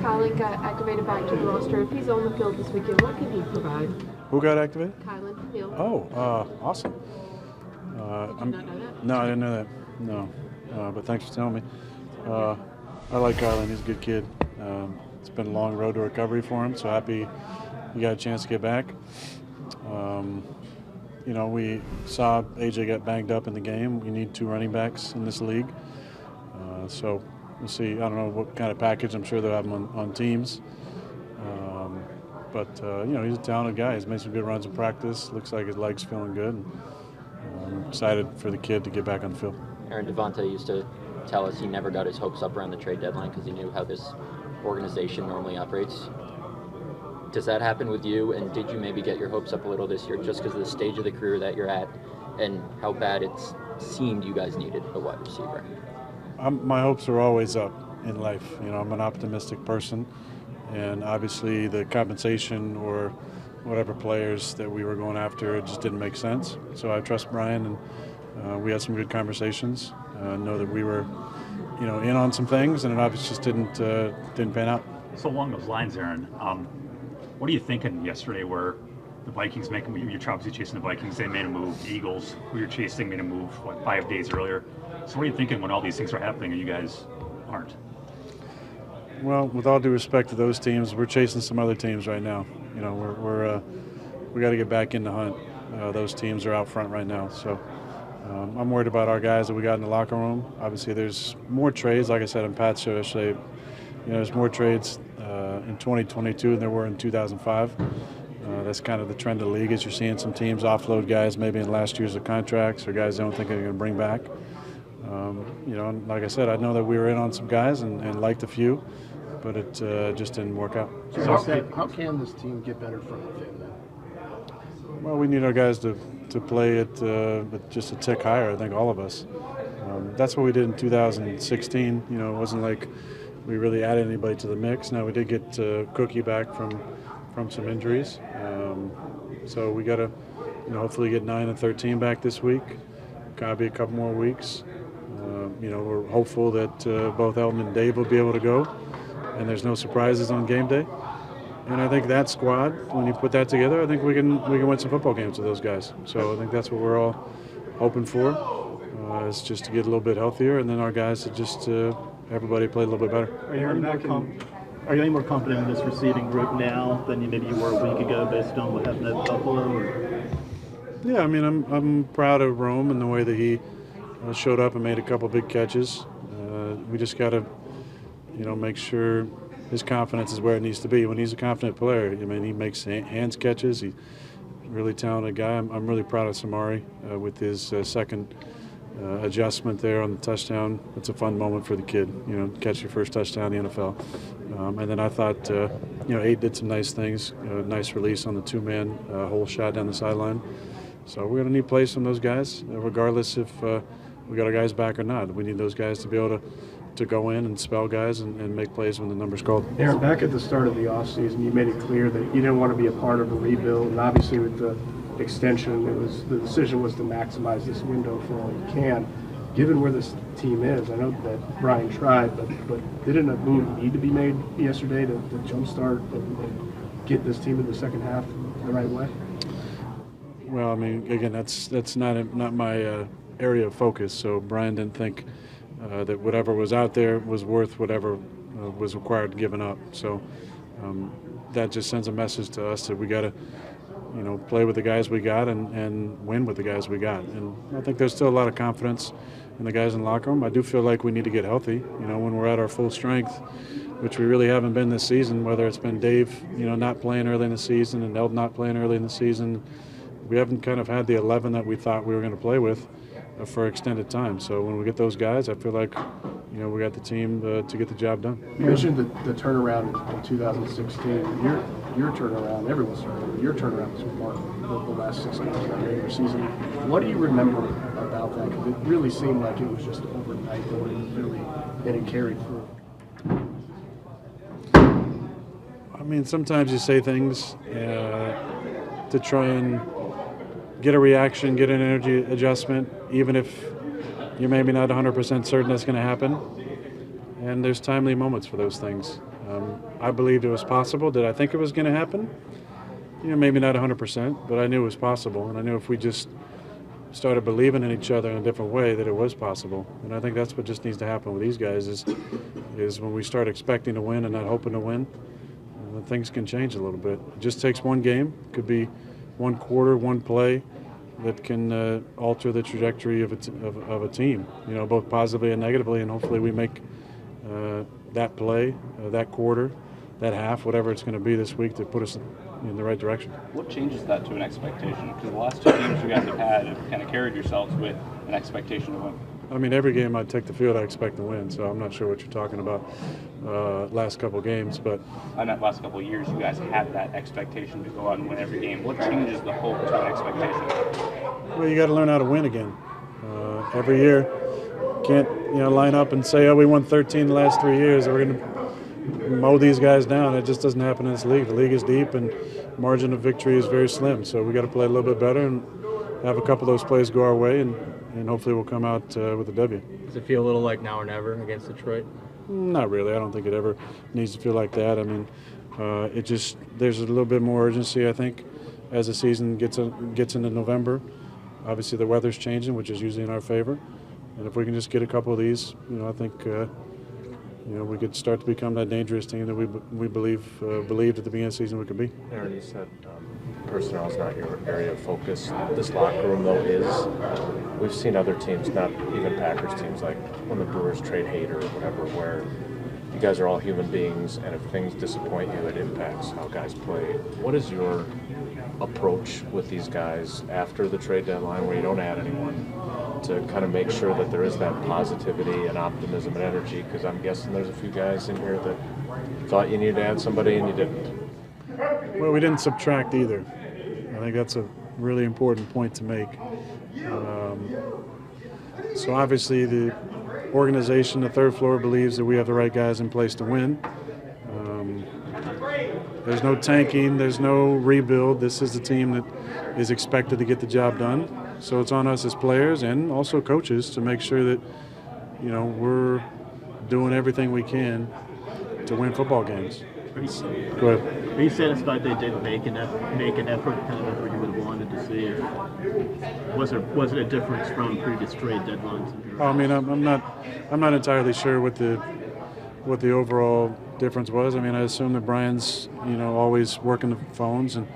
Kylan got activated back to the roster. If he's on the field this weekend, what can he provide? Who got activated? Kylan Hill. Oh, awesome. Did you not know that? No, I didn't know that. No, but thanks for telling me. I like Kylan. He's a good kid. It's been a long road to recovery for him, so happy he got a chance to get back. We saw AJ get banged up in the game. We need 2 running backs in this league. So we'll see. I don't know what kind of package. I'm sure they'll have him on teams. But he's a talented guy. He's made some good runs in practice. Looks like his leg's feeling good. I'm excited for the kid to get back on the field. Aaron, Devontae used to tell us he never got his hopes up around the trade deadline because he knew how this organization normally operates. Does that happen with you, and did you maybe get your hopes up a little this year just because of the stage of the career that you're at and how bad it seemed you guys needed a wide receiver? My hopes are always up in life. I'm an optimistic person, and obviously the compensation or whatever players that we were going after, it just didn't make sense. So I trust Brian, and we had some good conversations. Know that we were, in on some things, and it obviously just didn't pan out. So along those lines, Aaron, what are you thinking yesterday where the Vikings you're obviously chasing the Vikings, they made a move, the Eagles, who you're chasing, made a move, 5 days earlier. So what are you thinking when all these things are happening and you guys aren't? Well, with all due respect to those teams, we're chasing some other teams right now. We got to get back in the hunt. Those teams are out front right now. So I'm worried about our guys that we got in the locker room. Obviously, there's more trades. Like I said in Pat's show yesterday, there's more trades in 2022 than there were in 2005. That's kind of the trend of the league, is you're seeing some teams offload guys maybe in last years of contracts or guys they don't think they're going to bring back. And like I said, I know that we were in on some guys and liked a few, but it just didn't work out. So how can this team get better from within then? Well, we need our guys to play it just a tick higher, I think, all of us. That's what we did in 2016. It wasn't like we really added anybody to the mix. Now, we did get Cookie back from some injuries. So we got to hopefully get 9 and 13 back this week. Got to be a couple more weeks. We're hopeful that both Elton and Dave will be able to go, and there's no surprises on game day. And I think that squad, when you put that together, I think we can win some football games with those guys. So I think that's what we're all hoping for, is just to get a little bit healthier, and then our guys to just everybody play a little bit better. Are you any more confident in this receiving group now than maybe you were a week ago, based on what happened at Buffalo? Or? Yeah, I mean, I'm proud of Rome and the way that he showed up and made a couple big catches. We just got to, make sure his confidence is where it needs to be. When he's a confident player, he makes hands catches. He's a really talented guy. I'm really proud of Samari with his second adjustment there on the touchdown. It's a fun moment for the kid, catch your first touchdown in the NFL. And then I thought, Eight did some nice things, nice release on the 2-man hole shot down the sideline. So we're going to need plays from those guys, regardless if we got our guys back or not. We need those guys to be able to go in and spell guys and make plays when the number's called. Aaron, back at the start of the offseason, you made it clear that you didn't want to be a part of a rebuild, and obviously with the extension, the decision was to maximize this window for all you can. Given where this team is, I know that Brian tried, but didn't a move need to be made yesterday to jumpstart and get this team in the second half the right way? Well, I mean, again, that's not my area of focus. So Brian didn't think that whatever was out there was worth whatever was required given up. So that just sends a message to us that we got to, play with the guys we got and win with the guys we got. And I think there's still a lot of confidence in the guys in the locker room. I do feel like we need to get healthy. When we're at our full strength, which we really haven't been this season, whether it's been Dave, not playing early in the season and Eld not playing early in the season. We haven't kind of had the 11 that we thought we were going to play with for extended time. So when we get those guys, I feel like, we got the team to get the job done. You mentioned the turnaround in 2016. Your turnaround, everyone's turnaround, your turnaround was remarkable the last 6 months of the regular season. What do you remember about that? Because it really seemed like it was just overnight and it carried through. I mean, sometimes you say things to try and get a reaction, get an energy adjustment, even if you're maybe not 100% certain that's going to happen. And there's timely moments for those things. I believed it was possible. Did I think it was going to happen? Maybe not 100%, but I knew it was possible, and I knew if we just started believing in each other in a different way that it was possible. And I think that's what just needs to happen with these guys is when we start expecting to win and not hoping to win, things can change a little bit. It just takes one game. It could be one quarter, one play that can alter the trajectory of a team, both positively and negatively, and hopefully we make that play, that quarter, that half, whatever it's going to be this week to put us in the right direction. What changes that to an expectation? Because the last two games you guys have had have kind of carried yourselves with an expectation to win. I mean, every game I take the field, I expect to win, so I'm not sure what you're talking about last couple games. But I meant last couple of years, you guys had that expectation to go out and win every game. What changes the hope to an expectation? Well, you got to learn how to win again. Every year, can't line up and say, oh, we won 13 the last 3 years, we're going to mow these guys down. It just doesn't happen in this league. The league is deep and margin of victory is very slim. So we got to play a little bit better and have a couple of those plays go our way, and hopefully we'll come out with a W. Does it feel a little like now or never against Detroit? Not really. I don't think it ever needs to feel like that. I mean, there's a little bit more urgency, I think, as the season gets into November. Obviously the weather's changing, which is usually in our favor. And if we can just get a couple of these, I think we could start to become that dangerous team that we believed at the beginning of the season we could be. Aaron, you said personnel is not your area of focus. This locker room, though, is. We've seen other teams, not even Packers teams, like when the Brewers trade Hader or whatever, where you guys are all human beings, and if things disappoint you, it impacts how guys play. What is your approach with these guys after the trade deadline, where you don't add anyone, to kind of make sure that there is that positivity and optimism and energy? Because I'm guessing there's a few guys in here that thought you needed to add somebody and you didn't. Well, we didn't subtract either. I think that's a really important point to make. So obviously the organization, the third floor, believes that we have the right guys in place to win. There's no tanking, there's no rebuild. This is the team that is expected to get the job done. So it's on us as players and also coaches to make sure that, we're doing everything we can to win football games. Go ahead. Are you satisfied they did make an effort, kind of effort you would have wanted to see? Was it a difference from previous trade deadlines? I mean, I'm not entirely sure what the overall difference was. I mean, I assume that Brian's always working the phones and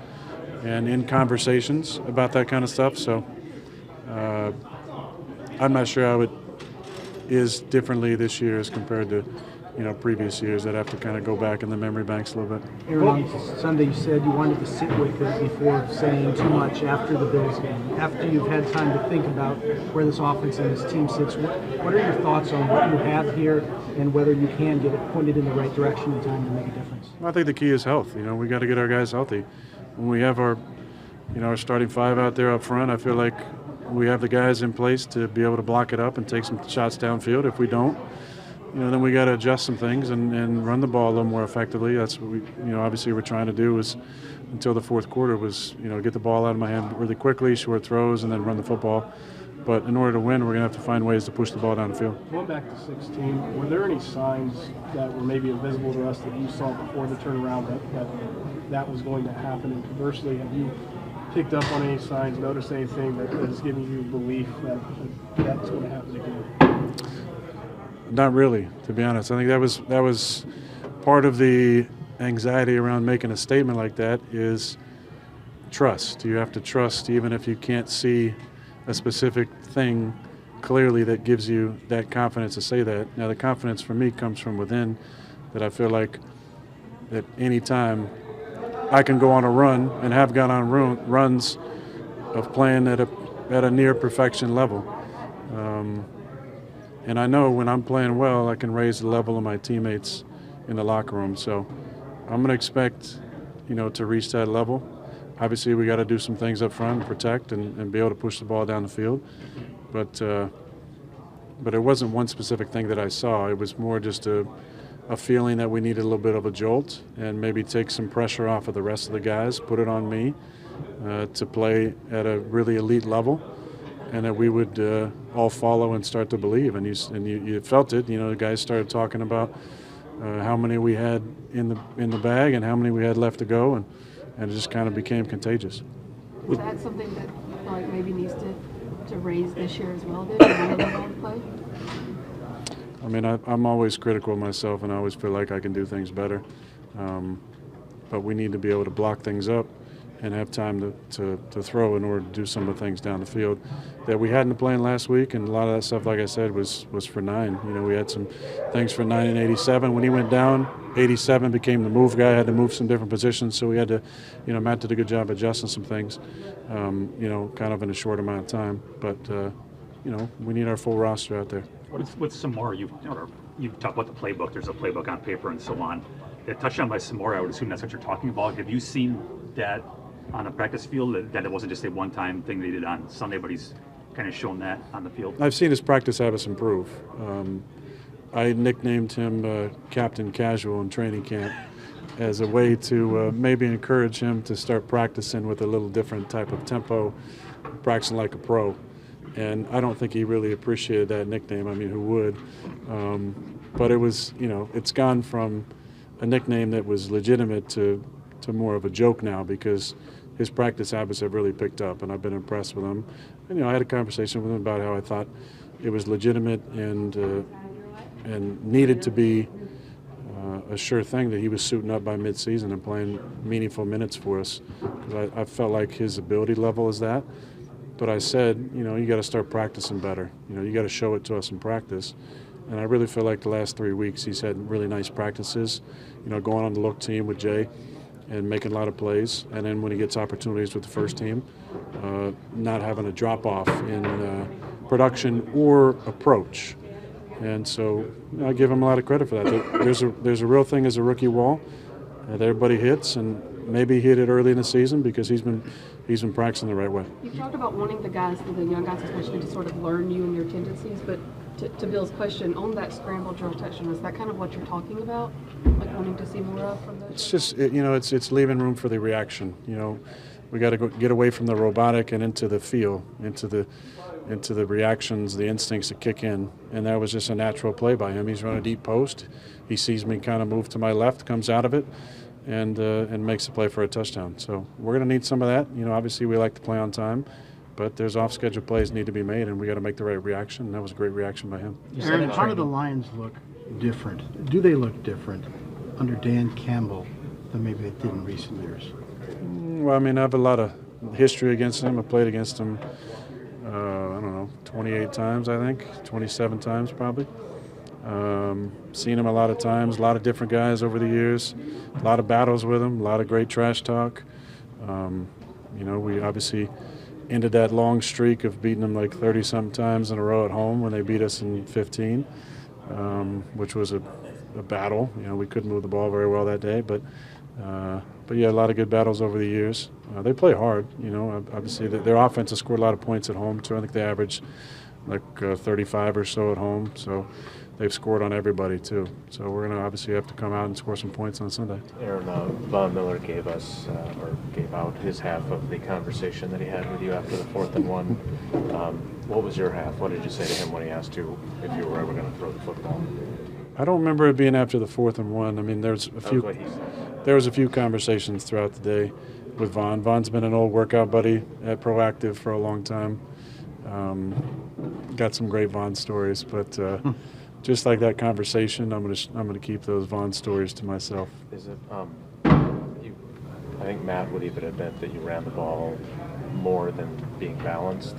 in conversations about that kind of stuff. So I'm not sure how it is differently this year as compared to previous years. I'd have to kind of go back in the memory banks a little bit. Aaron, on Sunday you said you wanted to sit with it before saying too much after the Bills game. After you've had time to think about where this offense and this team sits, what are your thoughts on what you have here and whether you can get it pointed in the right direction in time to make a difference? Well, I think the key is health. We got to get our guys healthy. When we have our starting five out there up front, I feel like we have the guys in place to be able to block it up and take some shots downfield. If we don't, then we got to adjust some things and run the ball a little more effectively. That's what we, obviously we're trying to do was until the fourth quarter was, get the ball out of my hand really quickly, short throws, and then run the football. But in order to win, we're going to have to find ways to push the ball down the field. Going back to 16, were there any signs that were maybe invisible to us that you saw before the turnaround that was going to happen? And conversely, have you picked up on any signs, noticed anything that is giving you belief that that's going to happen again? Not really, to be honest. I think that was part of the anxiety around making a statement like that is trust. You have to trust even if you can't see a specific thing clearly that gives you that confidence to say that. Now the confidence for me comes from within, that I feel like that any time I can go on a run and have gone on runs of playing at a near perfection level. And I know when I'm playing well, I can raise the level of my teammates in the locker room. So I'm going to expect, to reach that level. Obviously, we got to do some things up front and protect and be able to push the ball down the field. But it wasn't one specific thing that I saw. It was more just a feeling that we needed a little bit of a jolt and maybe take some pressure off of the rest of the guys, put it on me to play at a really elite level, and that we would all follow and start to believe. And you felt it. The guys started talking about how many we had in the bag and how many we had left to go, and it just kind of became contagious. Is that something that you feel like maybe needs to raise this year as well, then, to play? I mean, I'm always critical of myself, and I always feel like I can do things better. But we need to be able to block things up and have time to throw in order to do some of the things down the field that we hadn't playing last week. And a lot of that stuff, like I said, was for 9. You know, we had some things for 9 and 87. When he went down, 87 became the move guy, had to move some different positions. So we had to, you know, Matt did a good job adjusting some things, you know, kind of in a short amount of time. But, you know, we need our full roster out there. With Samora, you've talked about the playbook. There's a playbook on paper and so on. The touchdown by Samora, I would assume that's what you're talking about. Have you seen that on a practice field, that it wasn't just a one-time thing they did on Sunday, but he's kind of shown that on the field? I've seen his practice habits improve. I nicknamed him Captain Casual in training camp as a way to maybe encourage him to start practicing with a little different type of tempo, practicing like a pro. And I don't think he really appreciated that nickname. I mean, who would? But it was, you know, it's gone from a nickname that was legitimate to more of a joke now, because his practice habits have really picked up, and I've been impressed with him. And, you know, I had a conversation with him about how I thought it was legitimate and needed to be a sure thing that he was suiting up by midseason and playing meaningful minutes for us, because I felt like his ability level is that. But I said, you know, you got to start practicing better. You know, you got to show it to us in practice. And I really feel like the last 3 weeks he's had really nice practices, you know, going on the look team with Jay and making a lot of plays. And then when he gets opportunities with the first team, not having a drop-off in production or approach. And so, you know, I give him a lot of credit for that. There's a real thing as a rookie wall that everybody hits, and maybe he hit it early in the season because he's been practicing the right way. You've talked about wanting the young guys especially, to sort of learn you and your tendencies, but to Bill's question, on that scramble drill touchdown, is that kind of what you're talking about? Like wanting to see more of from those? It's just, you know, it's leaving room for the reaction. You know, we got to get away from the robotic and into the feel, into the reactions, the instincts that kick in. And that was just a natural play by him. He's running a deep post. He sees me kind of move to my left, comes out of it, and makes a play for a touchdown. So we're going to need some of that. You know, obviously we like to play on time, but there's off-schedule plays need to be made, and we got to make the right reaction. And that was a great reaction by him. Aaron, how do the Lions look different? Do they look different under Dan Campbell than maybe they did in recent years? Well, I mean, I have a lot of history against him. I played against him, I don't know, 28 times, I think, 27 times probably. Seen him a lot of times, a lot of different guys over the years, a lot of battles with him, a lot of great trash talk. You know, we obviously ended that long streak of beating them like 30-something times in a row at home when they beat us in 15, which was a battle. You know, we couldn't move the ball very well that day, but yeah, a lot of good battles over the years. They play hard, you know. Obviously, their offense has scored a lot of points at home too. I think they average like 35 or so at home, so they've scored on everybody too. So we're going to obviously have to come out and score some points on Sunday. Aaron, Von Miller gave us, or gave out his half of the conversation that he had with you after the 4th and 1. What was your half? What did you say to him when he asked you if you were ever going to throw the football? I don't remember it being after the 4th and 1. I mean, there was a few conversations throughout the day with Von. Von's been an old workout buddy at Proactive for a long time. Got some great Von stories, but just like that conversation, I'm gonna keep those Von stories to myself. Is it? I think Matt would even admit that you ran the ball more than being balanced,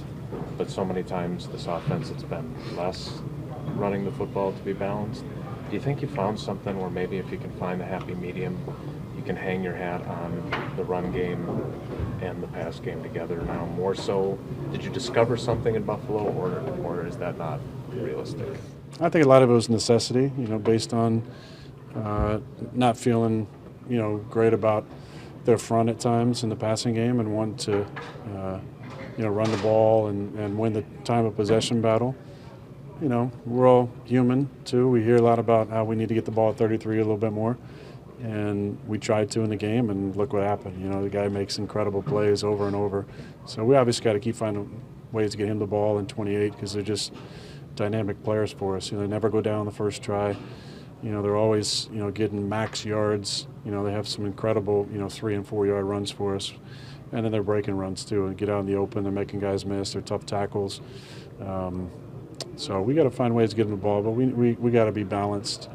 but so many times this offense it's been less running the football to be balanced. Do you think you found something where maybe if you can find the happy medium, you can hang your hat on the run game and the pass game together now more so? Did you discover something in Buffalo, or is that not realistic? I think a lot of it was necessity, you know, based on not feeling, you know, great about their front at times in the passing game and want to, you know, run the ball and win the time of possession battle. You know, we're all human too. We hear a lot about how we need to get the ball at 33 a little bit more, and we tried to in the game, and look what happened. You know, the guy makes incredible plays over and over. So we obviously got to keep finding ways to get him the ball in 28 because they're just dynamic players for us. You know, they never go down the first try. they're always, getting max yards. They have some incredible, 3 and 4 yard runs for us. And then they're breaking runs too and get out in the open. They're making guys miss. They're tough tackles. So we got to find ways to get them the ball, but we got to be balanced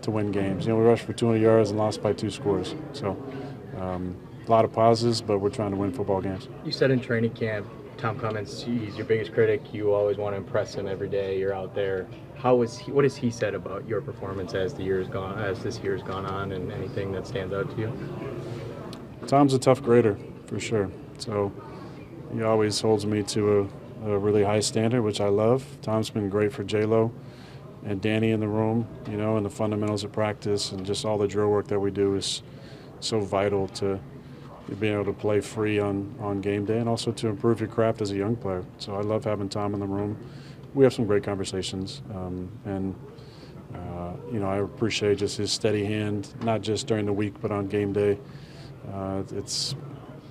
to win games. We rushed for 200 yards and lost by 2 scores. So a lot of positives, but we're trying to win football games. You said in training camp, Tom Cummins, he's your biggest critic. You always want to impress him every day. You're out there. What has he said about your performance as this year's gone on, and anything that stands out to you? Tom's a tough grader for sure. So he always holds me to a really high standard, which I love. Tom's been great for J-Lo and Danny in the room, and the fundamentals of practice and just all the drill work that we do is so vital to being able to play free on game day and also to improve your craft as a young player. So I love having Tom in the room. We have some great conversations, and I appreciate just his steady hand, not just during the week but on game day. It's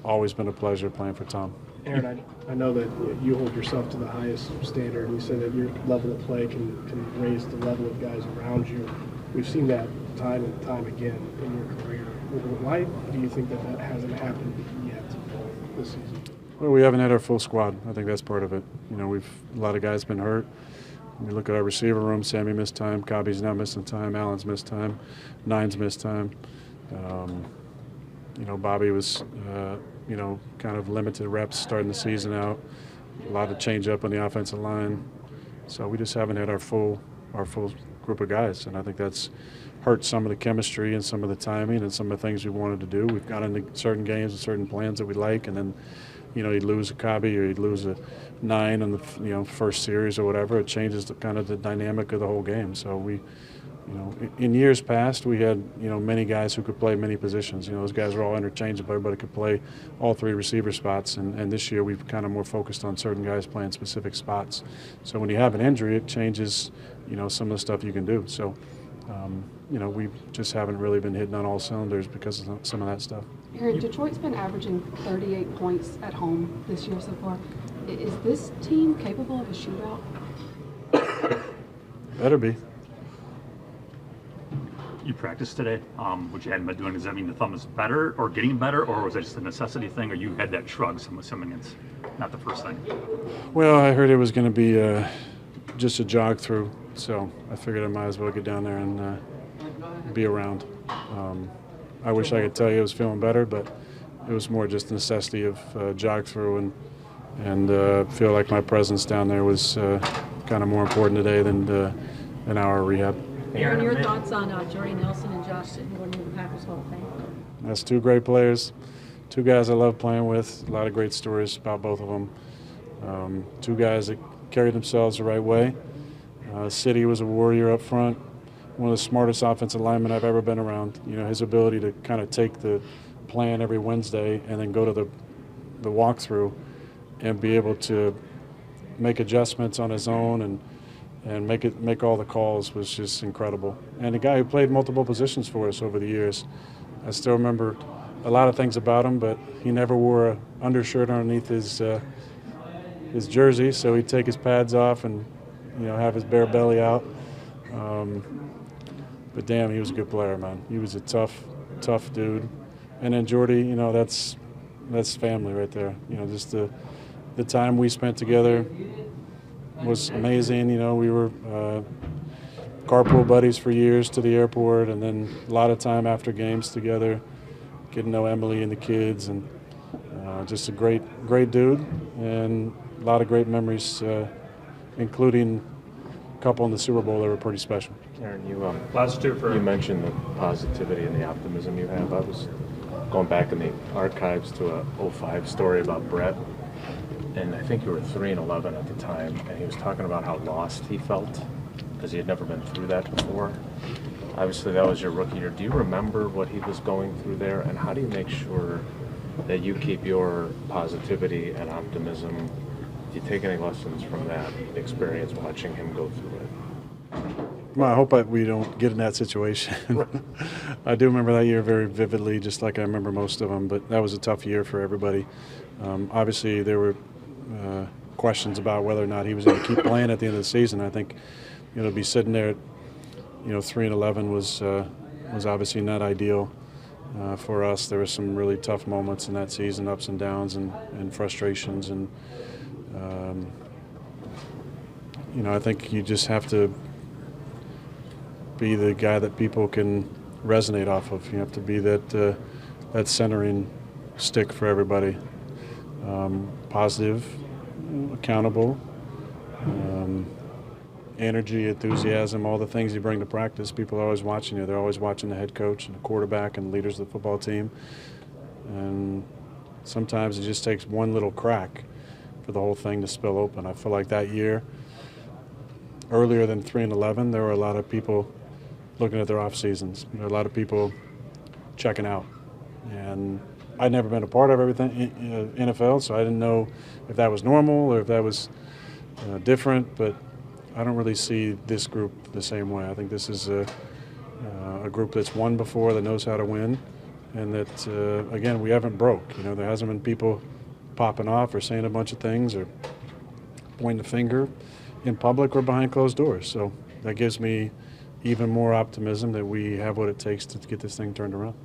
always been a pleasure playing for Tom. Aaron, I know that you hold yourself to the highest standard, and you said that your level of play can raise the level of guys around you. We've seen that time and time again in your career. Why do you think that hasn't happened yet this season? Well, we haven't had our full squad. I think that's part of it. A lot of guys been hurt. We look at our receiver room. Sammy missed time. Cobby's now missing time. Allen's missed time. Nine's missed time. Bobby was, kind of limited reps starting the season out. A lot of change up on the offensive line. So we just haven't had our full group of guys, and I think that's hurt some of the chemistry and some of the timing and some of the things we wanted to do. We've got into certain games and certain plans that we like, and then, you'd lose a Cobby or you'd lose a 9 in the first series or whatever. It changes the kind of the dynamic of the whole game. So we. In years past, we had, many guys who could play many positions. Those guys were all interchangeable. Everybody could play all 3 receiver spots. And this year we've kind of more focused on certain guys playing specific spots. So when you have an injury, it changes, some of the stuff you can do. So, we just haven't really been hitting on all cylinders because of some of that stuff. Aaron, Detroit's been averaging 38 points at home this year so far. Is this team capable of a shootout? Better be. You practiced today, which you hadn't been doing. Does that mean the thumb is better or getting better, or was that just a necessity thing, or you had that shrug? So I'm assuming it's not the first thing. Well, I heard it was going to be just a jog through, so I figured I might as well get down there and be around. I wish I could tell you I was feeling better, but it was more just a necessity of jog through and feel like my presence down there was kind of more important today than an hour of rehab. Aaron, your thoughts on Jordy Nelson and Josh Sitton going into the Packers Hall of Fame? That's 2 great players, 2 guys I love playing with. A lot of great stories about both of them. 2 guys that carried themselves the right way. City was a warrior up front, one of the smartest offensive linemen I've ever been around. His ability to kind of take the plan every Wednesday and then go to the walkthrough and be able to make adjustments on his own and make all the calls was just incredible. And a guy who played multiple positions for us over the years. I still remember a lot of things about him, but he never wore an undershirt underneath his jersey, so he'd take his pads off and have his bare belly out. But damn, he was a good player, man. He was a tough dude. And then Jordy, that's family right there. Just the time we spent together was amazing. We were carpool buddies for years to the airport, and then a lot of time after games together, getting to know Emily and the kids, and just a great dude, and a lot of great memories, including a couple in the Super Bowl that were pretty special. Aaron, you mentioned the positivity and the optimism you have. I was going back in the archives to a 05 story about Brett. And I think you were 3-11 at the time, and he was talking about how lost he felt because he had never been through that before. Obviously, that was your rookie year. Do you remember what he was going through there, and how do you make sure that you keep your positivity and optimism? Do you take any lessons from that experience watching him go through it? Well, I hope we don't get in that situation. I do remember that year very vividly, just like I remember most of them, but that was a tough year for everybody. Obviously, there were questions about whether or not he was going to keep playing at the end of the season. I think, to be sitting there 3-11 was obviously not ideal for us. There were some really tough moments in that season, ups and downs and frustrations, and I think you just have to be the guy that people can resonate off of. You have to be that centering stick for everybody. Positive, accountable, energy, enthusiasm, all the things you bring to practice. People are always watching you. They're always watching the head coach and the quarterback and the leaders of the football team. And sometimes it just takes one little crack for the whole thing to spill open. I feel like that year, earlier than 3-11, there were a lot of people looking at their off seasons. There were a lot of people checking out. And I'd never been a part of everything NFL, so I didn't know if that was normal or if that was different, but I don't really see this group the same way. I think this is a group that's won before, that knows how to win, and that, again, we haven't broke. There hasn't been people popping off or saying a bunch of things or pointing the finger in public or behind closed doors. So that gives me even more optimism that we have what it takes to get this thing turned around.